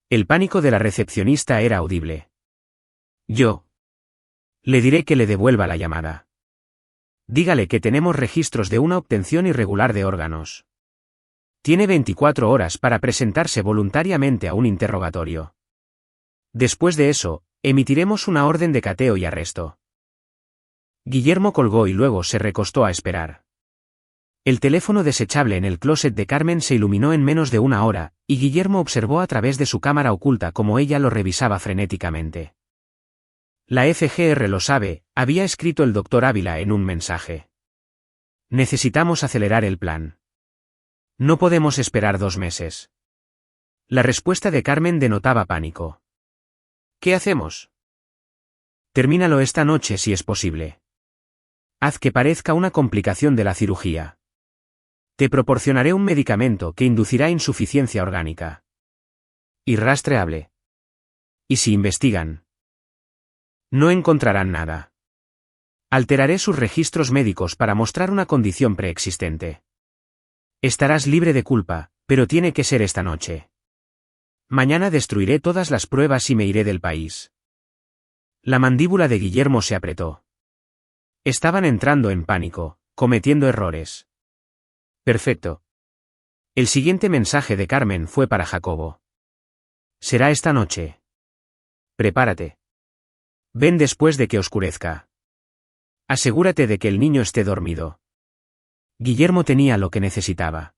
El pánico de la recepcionista era audible. Yo. Le diré que le devuelva la llamada. Dígale que tenemos registros de una obtención irregular de órganos. Tiene 24 horas para presentarse voluntariamente a un interrogatorio. Después de eso, emitiremos una orden de cateo y arresto. Guillermo colgó y luego se recostó a esperar. El teléfono desechable en el closet de Carmen se iluminó en menos de una hora, y Guillermo observó a través de su cámara oculta cómo ella lo revisaba frenéticamente. La FGR lo sabe, había escrito el doctor Ávila en un mensaje. Necesitamos acelerar el plan. No podemos esperar 2 meses. La respuesta de Carmen denotaba pánico. ¿Qué hacemos? Termínalo esta noche si es posible. Haz que parezca una complicación de la cirugía. Te proporcionaré un medicamento que inducirá insuficiencia orgánica. Irrastreable. ¿Y si investigan? No encontrarán nada. Alteraré sus registros médicos para mostrar una condición preexistente. Estarás libre de culpa, pero tiene que ser esta noche. Mañana destruiré todas las pruebas y me iré del país. La mandíbula de Guillermo se apretó. Estaban entrando en pánico, cometiendo errores. Perfecto. El siguiente mensaje de Carmen fue para Jacobo. Será esta noche. Prepárate. Ven después de que oscurezca. Asegúrate de que el niño esté dormido. Guillermo tenía lo que necesitaba.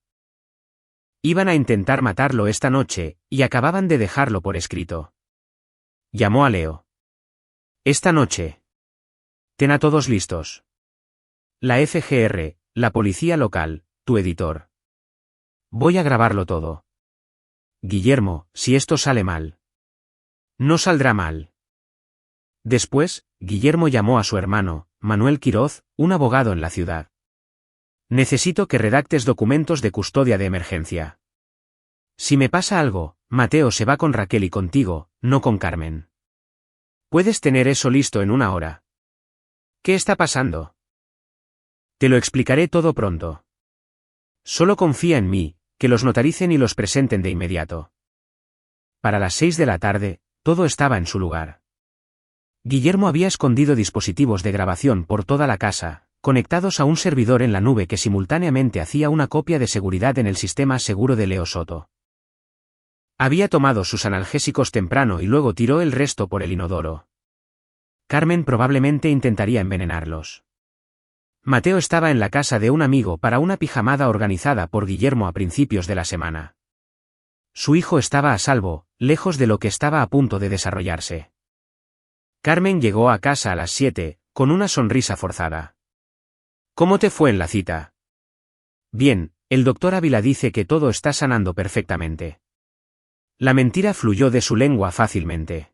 Iban a intentar matarlo esta noche, y acababan de dejarlo por escrito. Llamó a Leo. Esta noche. Ten a todos listos. La FGR, la policía local, tu editor. Voy a grabarlo todo. Guillermo, si esto sale mal. No saldrá mal. Después, Guillermo llamó a su hermano, Manuel Quiroz, un abogado en la ciudad. Necesito que redactes documentos de custodia de emergencia. Si me pasa algo, Mateo se va con Raquel y contigo, no con Carmen. Puedes tener eso listo en 1 hora. ¿Qué está pasando? Te lo explicaré todo pronto. Solo confía en mí, que los notaricen y los presenten de inmediato. Para las 6 de la tarde, todo estaba en su lugar. Guillermo había escondido dispositivos de grabación por toda la casa, conectados a un servidor en la nube que simultáneamente hacía una copia de seguridad en el sistema seguro de Leo Soto. Había tomado sus analgésicos temprano y luego tiró el resto por el inodoro. Carmen probablemente intentaría envenenarlos. Mateo estaba en la casa de un amigo para una pijamada organizada por Guillermo a principios de la semana. Su hijo estaba a salvo, lejos de lo que estaba a punto de desarrollarse. Carmen llegó a casa a las 7, con una sonrisa forzada. ¿Cómo te fue en la cita? Bien, el doctor Ávila dice que todo está sanando perfectamente. La mentira fluyó de su lengua fácilmente.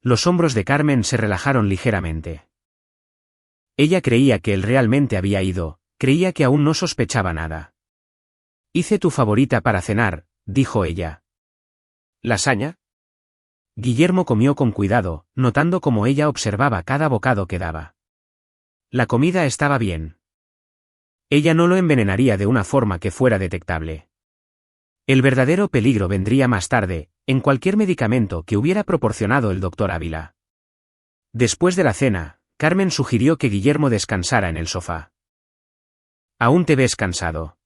Los hombros de Carmen se relajaron ligeramente. Ella creía que él realmente había ido, creía que aún no sospechaba nada. Hice tu favorita para cenar, dijo ella. ¿Lasaña? Guillermo comió con cuidado, notando cómo ella observaba cada bocado que daba. La comida estaba bien. Ella no lo envenenaría de una forma que fuera detectable. El verdadero peligro vendría más tarde, en cualquier medicamento que hubiera proporcionado el doctor Ávila. Después de la cena, Carmen sugirió que Guillermo descansara en el sofá. ¿Aún te ves cansado?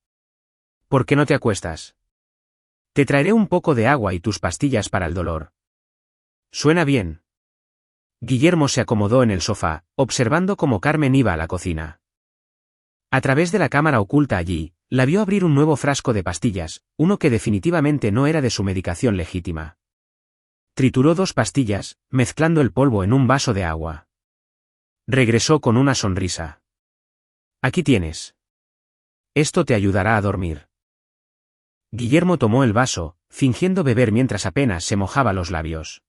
¿Por qué no te acuestas? Te traeré un poco de agua y tus pastillas para el dolor. Suena bien. Guillermo se acomodó en el sofá, observando cómo Carmen iba a la cocina. A través de la cámara oculta allí, la vio abrir un nuevo frasco de pastillas, uno que definitivamente no era de su medicación legítima. Trituró 2 pastillas, mezclando el polvo en un vaso de agua. Regresó con una sonrisa. Aquí tienes. Esto te ayudará a dormir. Guillermo tomó el vaso, fingiendo beber mientras apenas se mojaba los labios.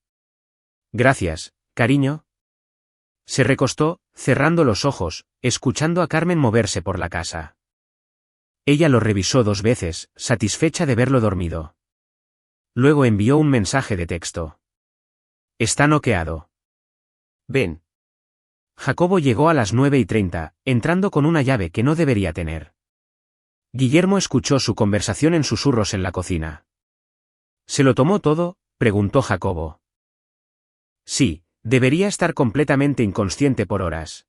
Gracias, cariño. Se recostó, cerrando los ojos, escuchando a Carmen moverse por la casa. Ella lo revisó 2 veces, satisfecha de verlo dormido. Luego envió un mensaje de texto. Está noqueado. Ven. Jacobo llegó a las 9:30, entrando con una llave que no debería tener. Guillermo escuchó su conversación en susurros en la cocina. ¿Se lo tomó todo?, preguntó Jacobo. Sí, debería estar completamente inconsciente por horas.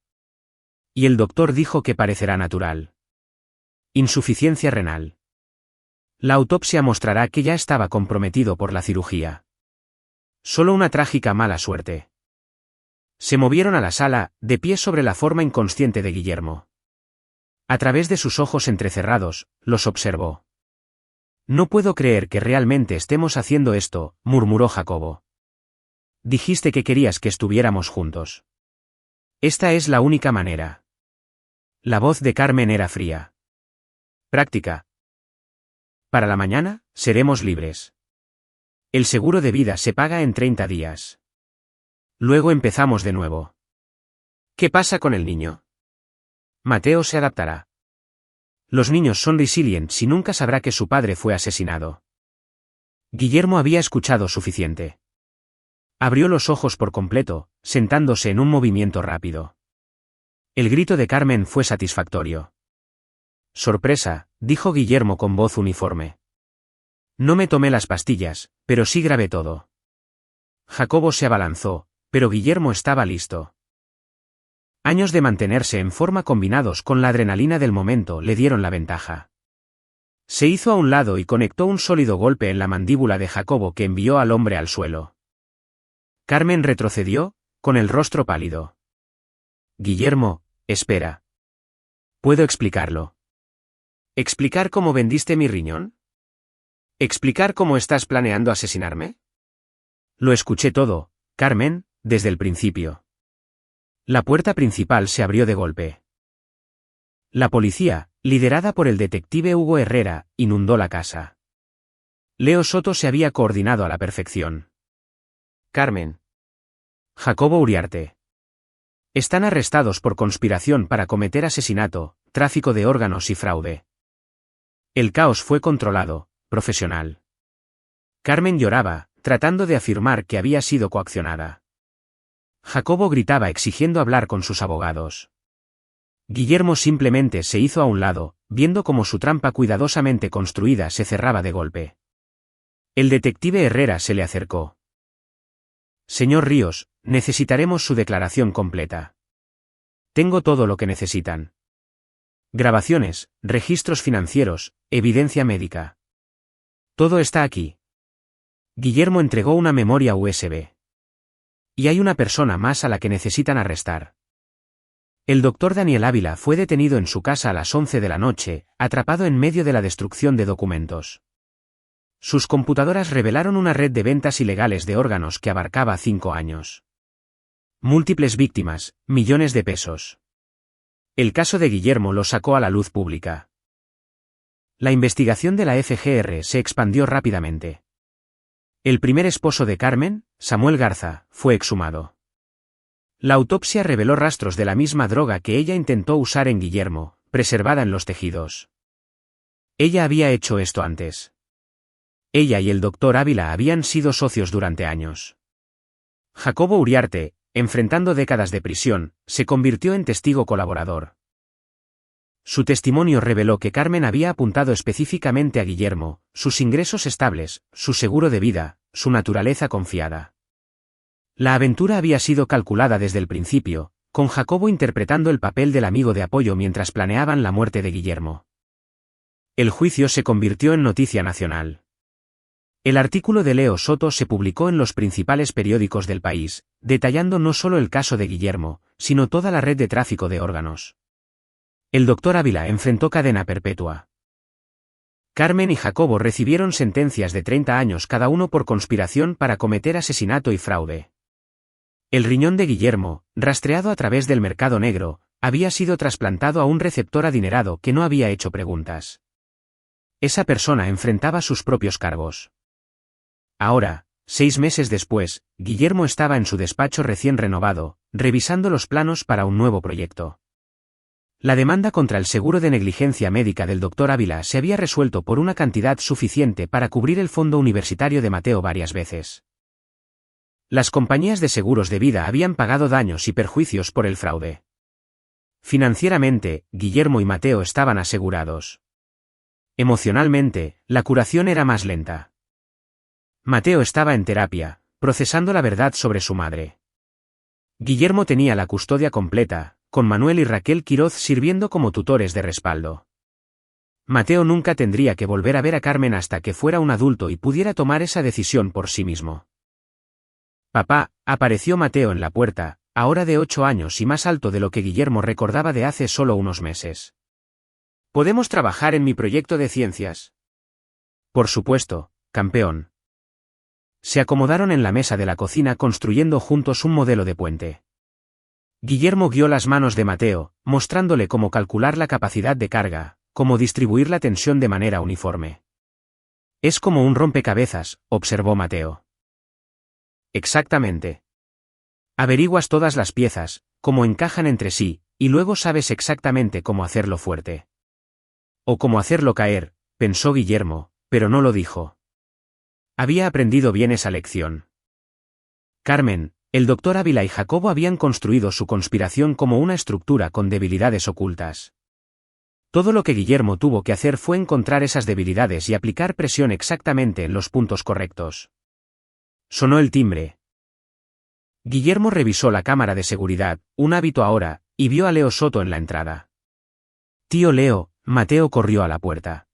Y el doctor dijo que parecerá natural. Insuficiencia renal. La autopsia mostrará que ya estaba comprometido por la cirugía. Solo una trágica mala suerte. Se movieron a la sala, de pie sobre la forma inconsciente de Guillermo. A través de sus ojos entrecerrados, los observó. No puedo creer que realmente estemos haciendo esto, murmuró Jacobo. Dijiste que querías que estuviéramos juntos. Esta es la única manera. La voz de Carmen era fría. Práctica. Para la mañana, seremos libres. El seguro de vida se paga en 30 días. Luego empezamos de nuevo. ¿Qué pasa con el niño? Mateo se adaptará. Los niños son resilientes y nunca sabrá que su padre fue asesinado. Guillermo había escuchado suficiente. Abrió los ojos por completo, sentándose en un movimiento rápido. El grito de Carmen fue satisfactorio. Sorpresa, dijo Guillermo con voz uniforme. No me tomé las pastillas, pero sí grabé todo. Jacobo se abalanzó, pero Guillermo estaba listo. Años de mantenerse en forma combinados con la adrenalina del momento le dieron la ventaja. Se hizo a un lado y conectó un sólido golpe en la mandíbula de Jacobo que envió al hombre al suelo. Carmen retrocedió, con el rostro pálido. Guillermo, espera. ¿Puedo explicarlo? ¿Explicar cómo vendiste mi riñón? ¿Explicar cómo estás planeando asesinarme? Lo escuché todo, Carmen, desde el principio. La puerta principal se abrió de golpe. La policía, liderada por el detective Hugo Herrera, inundó la casa. Leo Soto se había coordinado a la perfección. Carmen. Jacobo Uriarte. Están arrestados por conspiración para cometer asesinato, tráfico de órganos y fraude. El caos fue controlado, profesional. Carmen lloraba, tratando de afirmar que había sido coaccionada. Jacobo gritaba exigiendo hablar con sus abogados. Guillermo simplemente se hizo a un lado, viendo cómo su trampa cuidadosamente construida se cerraba de golpe. El detective Herrera se le acercó. Señor Ríos, necesitaremos su declaración completa. Tengo todo lo que necesitan. Grabaciones, registros financieros, evidencia médica. Todo está aquí. Guillermo entregó una memoria USB. Y hay una persona más a la que necesitan arrestar. El doctor Daniel Ávila fue detenido en su casa a las 11 de la noche, atrapado en medio de la destrucción de documentos. Sus computadoras revelaron una red de ventas ilegales de órganos que abarcaba 5 años. Múltiples víctimas, millones de pesos. El caso de Guillermo lo sacó a la luz pública. La investigación de la FGR se expandió rápidamente. El primer esposo de Carmen, Samuel Garza, fue exhumado. La autopsia reveló rastros de la misma droga que ella intentó usar en Guillermo, preservada en los tejidos. Ella había hecho esto antes. Ella y el doctor Ávila habían sido socios durante años. Jacobo Uriarte, enfrentando décadas de prisión, se convirtió en testigo colaborador. Su testimonio reveló que Carmen había apuntado específicamente a Guillermo, sus ingresos estables, su seguro de vida, su naturaleza confiada. La aventura había sido calculada desde el principio, con Jacobo interpretando el papel del amigo de apoyo mientras planeaban la muerte de Guillermo. El juicio se convirtió en noticia nacional. El artículo de Leo Soto se publicó en los principales periódicos del país, detallando no solo el caso de Guillermo, sino toda la red de tráfico de órganos. El doctor Ávila enfrentó cadena perpetua. Carmen y Jacobo recibieron sentencias de 30 años cada uno por conspiración para cometer asesinato y fraude. El riñón de Guillermo, rastreado a través del mercado negro, había sido trasplantado a un receptor adinerado que no había hecho preguntas. Esa persona enfrentaba sus propios cargos. Ahora, 6 meses después, Guillermo estaba en su despacho recién renovado, revisando los planos para un nuevo proyecto. La demanda contra el seguro de negligencia médica del doctor Ávila se había resuelto por una cantidad suficiente para cubrir el fondo universitario de Mateo varias veces. Las compañías de seguros de vida habían pagado daños y perjuicios por el fraude. Financieramente, Guillermo y Mateo estaban asegurados. Emocionalmente, la curación era más lenta. Mateo estaba en terapia, procesando la verdad sobre su madre. Guillermo tenía la custodia completa, con Manuel y Raquel Quiroz sirviendo como tutores de respaldo. Mateo nunca tendría que volver a ver a Carmen hasta que fuera un adulto y pudiera tomar esa decisión por sí mismo. Papá, apareció Mateo en la puerta, ahora de 8 años y más alto de lo que Guillermo recordaba de hace solo unos meses. ¿Podemos trabajar en mi proyecto de ciencias? Por supuesto, campeón. Se acomodaron en la mesa de la cocina construyendo juntos un modelo de puente. Guillermo guió las manos de Mateo, mostrándole cómo calcular la capacidad de carga, cómo distribuir la tensión de manera uniforme. Es como un rompecabezas, observó Mateo. Exactamente. Averiguas todas las piezas, cómo encajan entre sí, y luego sabes exactamente cómo hacerlo fuerte. O cómo hacerlo caer, pensó Guillermo, pero no lo dijo. Había aprendido bien esa lección. Carmen, el doctor Ávila y Jacobo habían construido su conspiración como una estructura con debilidades ocultas. Todo lo que Guillermo tuvo que hacer fue encontrar esas debilidades y aplicar presión exactamente en los puntos correctos. Sonó el timbre. Guillermo revisó la cámara de seguridad, un hábito ahora, y vio a Leo Soto en la entrada. Tío Leo, Mateo corrió a la puerta.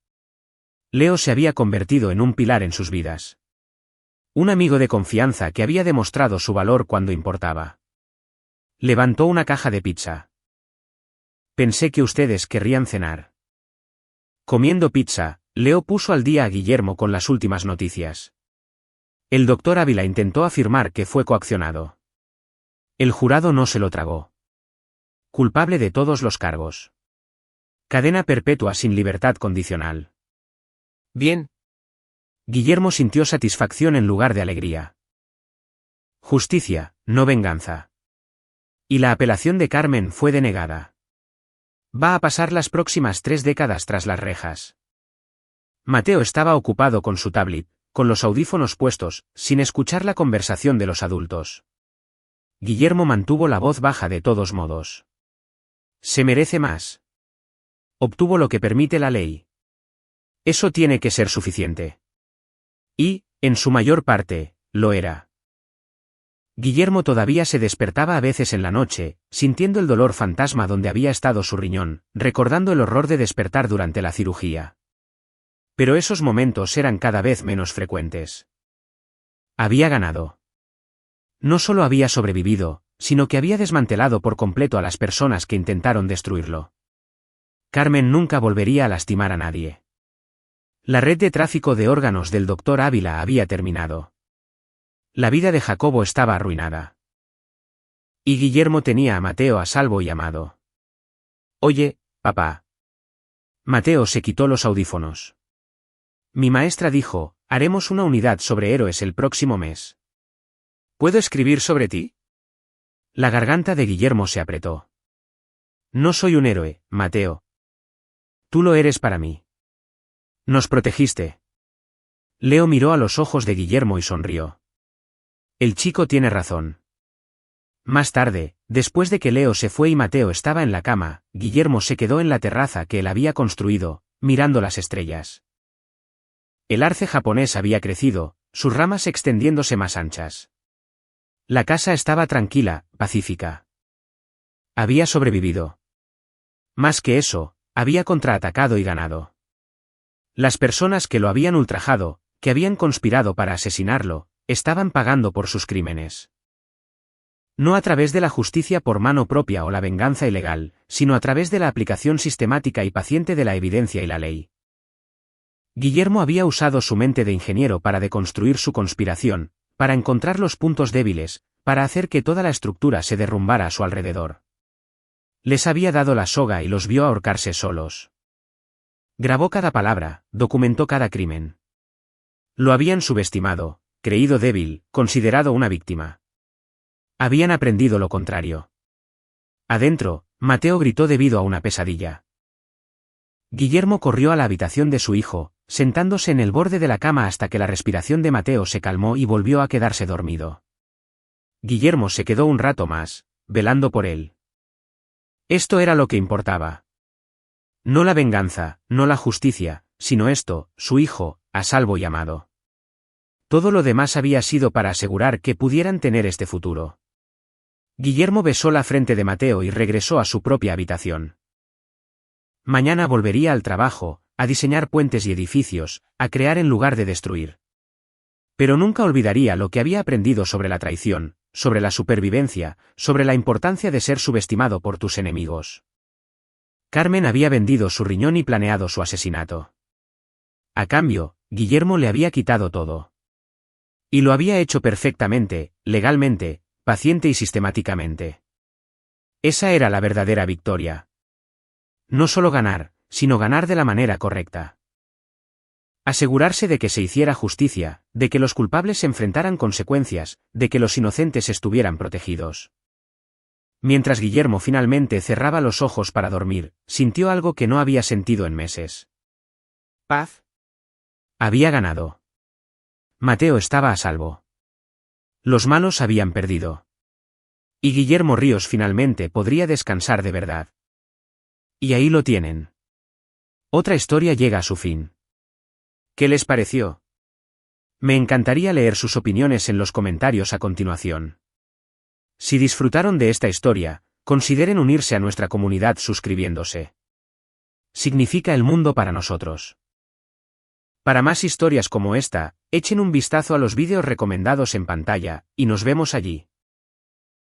Leo se había convertido en un pilar en sus vidas. Un amigo de confianza que había demostrado su valor cuando importaba. Levantó una caja de pizza. Pensé que ustedes querrían cenar. Comiendo pizza, Leo puso al día a Guillermo con las últimas noticias. El doctor Ávila intentó afirmar que fue coaccionado. El jurado no se lo tragó. Culpable de todos los cargos. Cadena perpetua sin libertad condicional. Bien. Guillermo sintió satisfacción en lugar de alegría. Justicia, no venganza. Y la apelación de Carmen fue denegada. Va a pasar las próximas 3 décadas tras las rejas. Mateo estaba ocupado con su tablet, con los audífonos puestos, sin escuchar la conversación de los adultos. Guillermo mantuvo la voz baja de todos modos. Se merece más. Obtuvo lo que permite la ley. Eso tiene que ser suficiente. Y, en su mayor parte, lo era. Guillermo todavía se despertaba a veces en la noche, sintiendo el dolor fantasma donde había estado su riñón, recordando el horror de despertar durante la cirugía. Pero esos momentos eran cada vez menos frecuentes. Había ganado. No solo había sobrevivido, sino que había desmantelado por completo a las personas que intentaron destruirlo. Carmen nunca volvería a lastimar a nadie. La red de tráfico de órganos del Dr. Ávila había terminado. La vida de Jacobo estaba arruinada. Y Guillermo tenía a Mateo a salvo y amado. Oye, papá. Mateo se quitó los audífonos. Mi maestra dijo, haremos una unidad sobre héroes el próximo mes. ¿Puedo escribir sobre ti? La garganta de Guillermo se apretó. No soy un héroe, Mateo. Tú lo eres para mí. Nos protegiste. Leo miró a los ojos de Guillermo y sonrió. El chico tiene razón. Más tarde, después de que Leo se fue y Mateo estaba en la cama, Guillermo se quedó en la terraza que él había construido, mirando las estrellas. El arce japonés había crecido, sus ramas extendiéndose más anchas. La casa estaba tranquila, pacífica. Había sobrevivido. Más que eso, había contraatacado y ganado. Las personas que lo habían ultrajado, que habían conspirado para asesinarlo, estaban pagando por sus crímenes. No a través de la justicia por mano propia o la venganza ilegal, sino a través de la aplicación sistemática y paciente de la evidencia y la ley. Guillermo había usado su mente de ingeniero para deconstruir su conspiración, para encontrar los puntos débiles, para hacer que toda la estructura se derrumbara a su alrededor. Les había dado la soga y los vio ahorcarse solos. Grabó cada palabra, documentó cada crimen. Lo habían subestimado, creído débil, considerado una víctima. Habían aprendido lo contrario. Adentro, Mateo gritó debido a una pesadilla. Guillermo corrió a la habitación de su hijo, sentándose en el borde de la cama hasta que la respiración de Mateo se calmó y volvió a quedarse dormido. Guillermo se quedó un rato más, velando por él. Esto era lo que importaba. No la venganza, no la justicia, sino esto, su hijo, a salvo y amado. Todo lo demás había sido para asegurar que pudieran tener este futuro. Guillermo besó la frente de Mateo y regresó a su propia habitación. Mañana volvería al trabajo, a diseñar puentes y edificios, a crear en lugar de destruir. Pero nunca olvidaría lo que había aprendido sobre la traición, sobre la supervivencia, sobre la importancia de ser subestimado por tus enemigos. Carmen había vendido su riñón y planeado su asesinato. A cambio, Guillermo le había quitado todo. Y lo había hecho perfectamente, legalmente, paciente y sistemáticamente. Esa era la verdadera victoria. No solo ganar, sino ganar de la manera correcta. Asegurarse de que se hiciera justicia, de que los culpables se enfrentaran consecuencias, de que los inocentes estuvieran protegidos. Mientras Guillermo finalmente cerraba los ojos para dormir, sintió algo que no había sentido en meses. Paz. Había ganado. Mateo estaba a salvo. Los malos habían perdido. Y Guillermo Ríos finalmente podría descansar de verdad. Y ahí lo tienen. Otra historia llega a su fin. ¿Qué les pareció? Me encantaría leer sus opiniones en los comentarios a continuación. Si disfrutaron de esta historia, consideren unirse a nuestra comunidad suscribiéndose. Significa el mundo para nosotros. Para más historias como esta, echen un vistazo a los vídeos recomendados en pantalla, y nos vemos allí.